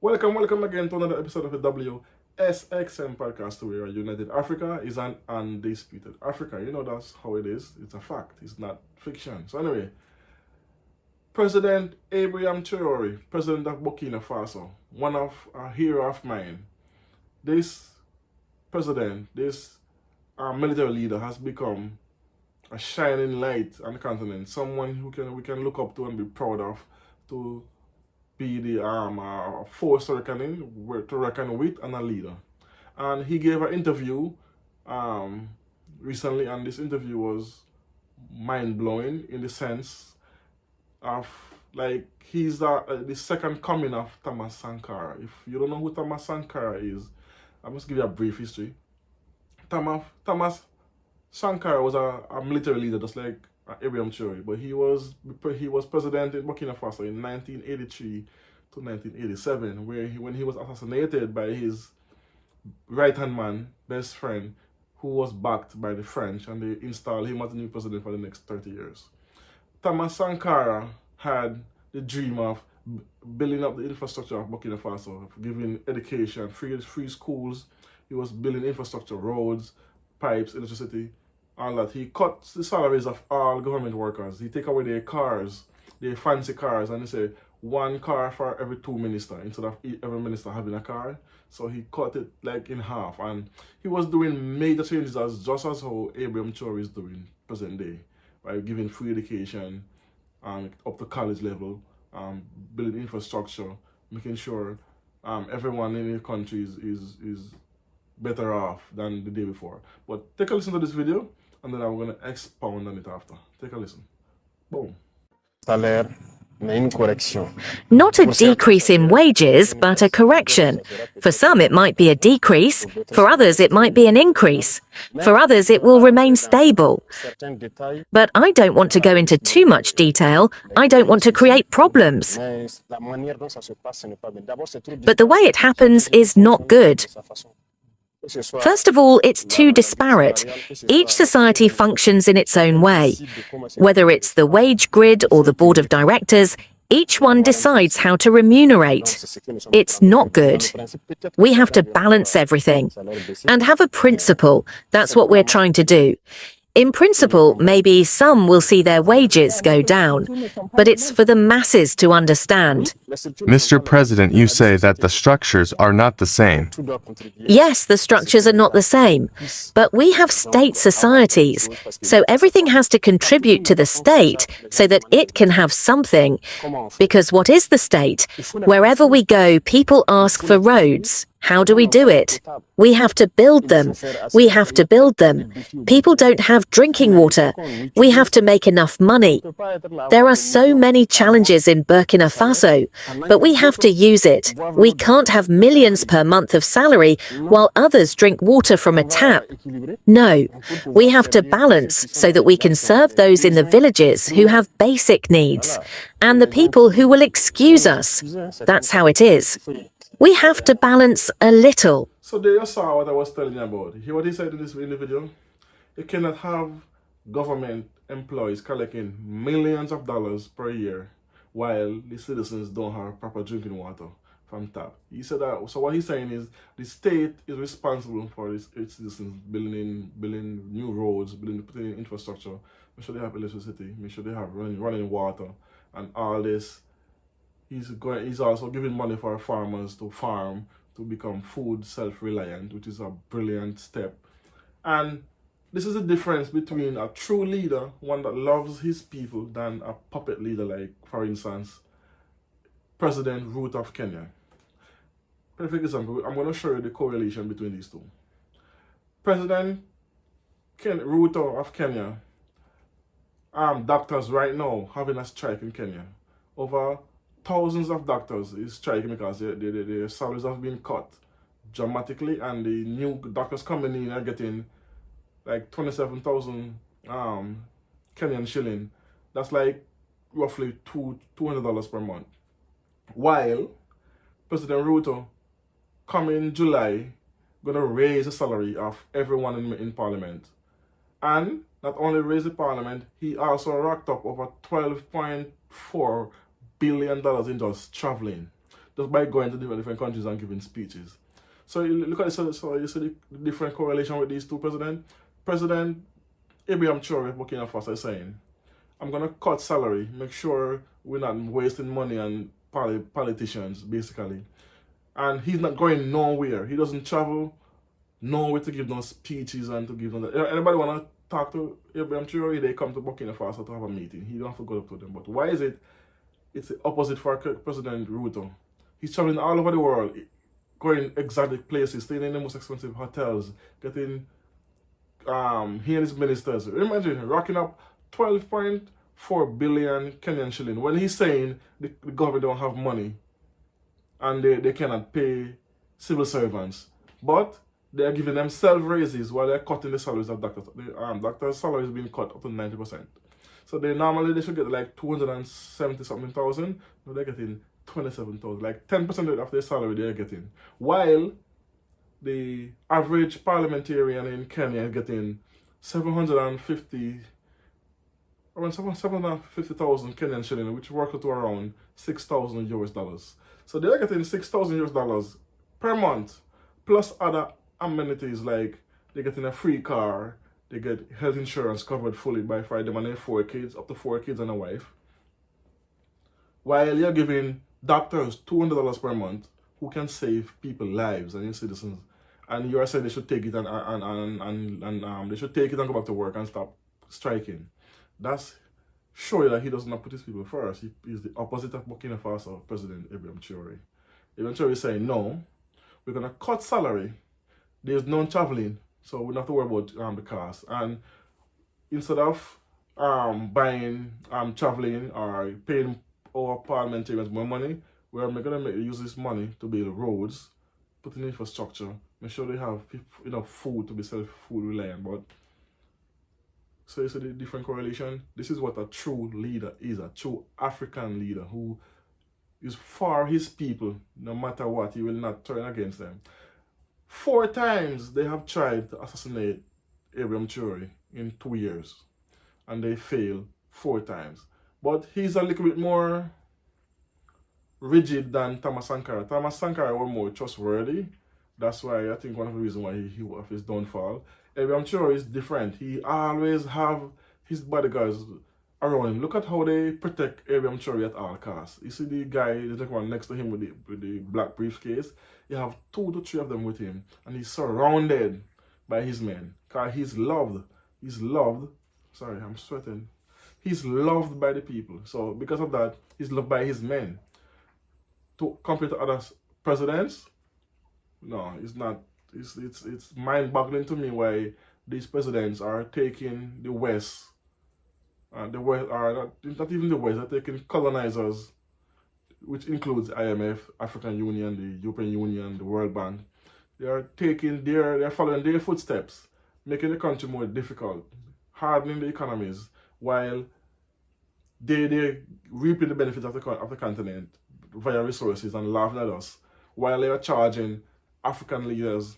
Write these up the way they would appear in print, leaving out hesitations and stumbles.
Welcome again to another episode of the WSXM podcast, where United Africa is an undisputed Africa. You know that's how it is. It's a fact. It's not fiction. So anyway, President Ibrahim Traoré, President of Burkina Faso, one of a hero of mine. This president, this military leader, has become a shining light on the continent. Someone who we can look up to and be proud of, to be the force to reckon with, and a leader. And he gave an interview recently, and this interview was mind blowing in the sense of, like, he's the second coming of Thomas Sankara. If you don't know who Thomas Sankara is, I must give you a brief history. Thomas Sankara was a military leader, just like Ibrahim Traoré, but he was president in Burkina Faso in 1983 to 1987, when he was assassinated by his right-hand man, best friend, who was backed by the French, and they installed him as the new president for the next 30 years. Thomas Sankara had the dream of building up the infrastructure of Burkina Faso, giving education, free schools. He was building infrastructure, roads, pipes, electricity, all that. He cut the salaries of all government workers. He take away their cars, their fancy cars, and he said one car for every two ministers instead of every minister having a car. So he cut it like in half, and he was doing major changes just as how Ibrahim Traoré is doing present day, by giving free education up to college level, building infrastructure, making sure everyone in the country is better off than the day before. But take a listen to this video, and then I'm going to expound on it after. Take a listen. Boom. Salaire, mais une correction. Not a decrease in wages, but a correction. For some, it might be a decrease. For others, it might be an increase. For others, it will remain stable. Certains détails, But I don't want to go into too much detail. I don't want to create problems. mais la manière dont ça se passe, ce n'est pas bien. D'abord, c'est trop But the way it happens is not good. de sa façon. Que ce soit First of all, it's too disparate. Each society functions in its own way. Whether it's the wage grid or the board of directors, each one decides how to remunerate. It's not good. We have to balance everything and have a principle. That's what we're trying to do. In principle, maybe some will see their wages go down, but it's for the masses to understand. Mr. President, you say that the structures are not the same. Yes, the structures are not the same, but we have state societies, so everything has to contribute to the state so that it can have something. Because what is the state? Wherever we go, people ask for roads. How do we do it? We have to build them. We have to build them. People don't have drinking water. We have to make enough money. There are so many challenges in Burkina Faso, but we have to use it. We can't have millions per month of salary while others drink water from a tap. No, we have to balance so that we can serve those in the villages who have basic needs and the people who will excuse us. That's how it is. We have to balance a little. So there you saw what I was telling you about. Hear what he said in the video? You cannot have government employees collecting millions of dollars per year while the citizens don't have proper drinking water from tap. He said that. So what he's saying is the state is responsible for its citizens building new roads, putting in infrastructure, make sure they have electricity, make sure they have running water, and all this. He's also giving money for farmers to farm, to become food self-reliant, which is a brilliant step. And this is the difference between a true leader, one that loves his people, than a puppet leader like, for instance, President Ruto of Kenya. Perfect example. I'm going to show you the correlation between these two. President Ruto of Kenya, doctors right now having a strike in Kenya. Over thousands of doctors is striking because their salaries have been cut dramatically, and the new doctors coming in are getting like 27,000 Kenyan shilling. That's like roughly $200 per month. While President Ruto, coming July, gonna raise the salary of everyone in parliament. And not only raise the parliament, he also racked up over $12.4 billion in just traveling just by going to different countries and giving speeches. So you look at this, so you see the different correlation with these two presidents. President Ibrahim Traoré of Burkina Faso is saying, I'm going to cut salary, make sure we're not wasting money on politicians, basically. And he's not going nowhere. He doesn't travel nowhere to give no speeches and to give no... Anybody want to talk to Ibrahim Traoré, they come to Burkina Faso to have a meeting. He don't have to go up to them. But why is it? It's the opposite for President Ruto. He's traveling all over the world, going exotic places, staying in the most expensive hotels, getting he and his ministers. Imagine rocking up 12.4 billion Kenyan shilling when he's saying the government don't have money and they cannot pay civil servants. But they are giving themselves raises while they're cutting the salaries of doctors. Doctors' salaries being cut up to 90%. So they should get like 270 something thousand. Now they're getting 27,000. Like 10% of their salary they're getting. While the average parliamentarian in Kenya is getting 750,000 Kenyan shilling, which works out to around 6,000 US dollars. So they're getting 6,000 US dollars per month, plus other amenities like they're getting a free car, they get health insurance covered fully by them and their 4 kids, up to 4 kids and a wife. While you're giving doctors $200 per month who can save people's lives and your citizens, and you are saying they should take it and they should take it and go back to work and stop striking. That's showing that he does not put his people first. He's the opposite of Burkina Faso President Ibrahim Traoré. Ibrahim Traoré is saying, no, we're going to cut salary. There's no traveling, so we don't have to worry about the cost. And instead of buying, traveling or paying our parliamentarians more money, we're going to use this money to build roads, put in infrastructure, make sure they have enough food to be self-food reliant. But so you see the different correlation. This is what a true leader is, a true African leader who is for his people. No matter what, he will not turn against them. 4 times they have tried to assassinate Ibrahim Traoré in 2 years, and they failed 4 times. But he's a little bit more rigid than Thomas Sankara. Thomas Sankara was more trustworthy. That's why I think one of the reasons why he of his downfall. Ibrahim Traoré is different. He always have his bodyguards around him. Look at how they protect Ibrahim Traoré at all costs. You see the guy, the one next to him with the black briefcase. You have 2 to 3 of them with him, and he's surrounded by his men. Cause he's loved. He's loved. Sorry, I'm sweating. He's loved by the people. So because of that, he's loved by his men. To compare to other presidents, no, it's not. It's mind-boggling to me why these presidents are taking the West. The West are not even the West. They're taking colonizers, which includes IMF, African Union, the European Union, the World Bank. They're following their footsteps, making the country more difficult, hardening the economies, while they're reaping the benefits of the continent via resources and laughing at us, while they are charging African leaders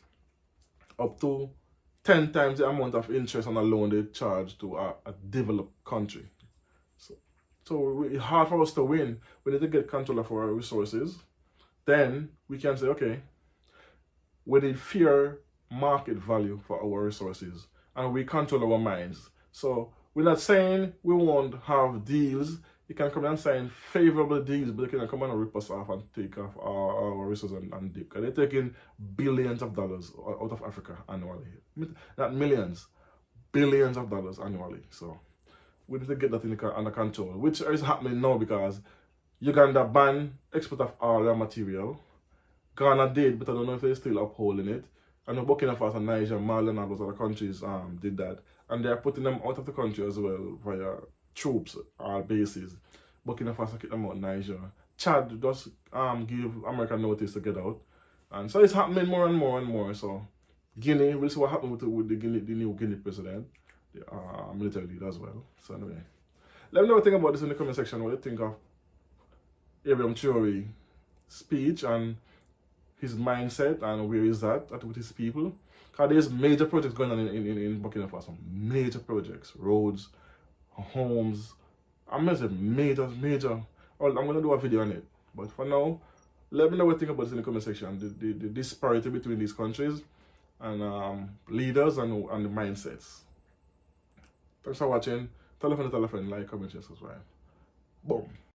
up to 10 times the amount of interest on a loan they charge to a developed country. So it's hard for us to win. We need to get control of our resources. Then we can say, okay, we need fair market value for our resources, and we control our minds. So we're not saying we won't have deals. You can come and sign favorable deals, but you can come and rip us off and take off our resources and dip. They're taking billions of dollars out of Africa annually. Not millions, billions of dollars annually. So we need to get that under control, which is happening now because Uganda banned export of all raw material. Ghana did, but I don't know if they're still upholding it. I know Burkina Faso, Niger, Mali, and all those other countries did that. And they're putting them out of the country as well via troops or bases. Burkina Faso kick them out, Niger. Chad just give America notice to get out. And so it's happening more and more and more. So Guinea, we'll see what happens with the new Guinea president, the military leader as well. So anyway, let me know what you think about this in the comment section. What you think of Ibrahim Traoré speech and his mindset and where is that with his people. Because there's major projects going on in Burkina Faso. Major projects, roads, homes. I'm going to say major. I'm going to do a video on it. But for now, Let me know what you think about this in the comment section. The disparity between these countries and leaders and the mindsets. Thanks for watching. Tell a friend, like, comment, share, subscribe. Boom.